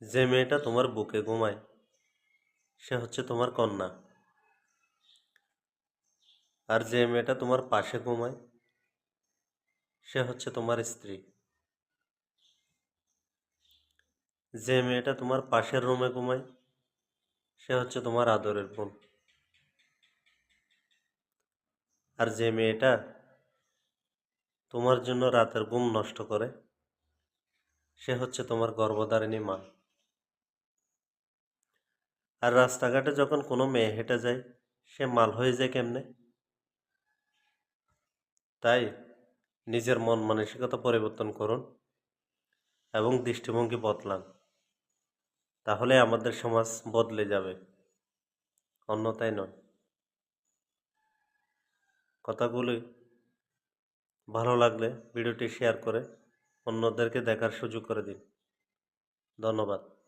যে মেয়েটা তোমার বুকে ঘুমায় সে হচ্ছে তোমার কন্যা। আর যে মেয়েটা তোমার পাশে ঘুমায় সে হচ্ছে তোমার স্ত্রী। যে মেয়েটা তোমার পাশের রুমে ঘুমায় সে হচ্ছে তোমার আদরের বোন। আর যে মেয়েটা তোমার জন্য রাতের ঘুম নষ্ট করে সে হচ্ছে তোমার গর্ভধারিণী মা। আর রাস্তাঘাটে যখন কোনো মেয়ে হেঁটে যায় সে মাল হয়ে যায় কেমনে? তাই নিজের মন মানসিকতা পরিবর্তন করুন এবং দৃষ্টিভঙ্গি বদলান, তাহলে আমাদের সমাজ বদলে যাবে, অন্যথায় নয়। কথাগুলি ভালো লাগলে ভিডিওটি শেয়ার করে অন্যদেরকে দেখার সুযোগ করে দিন। ধন্যবাদ।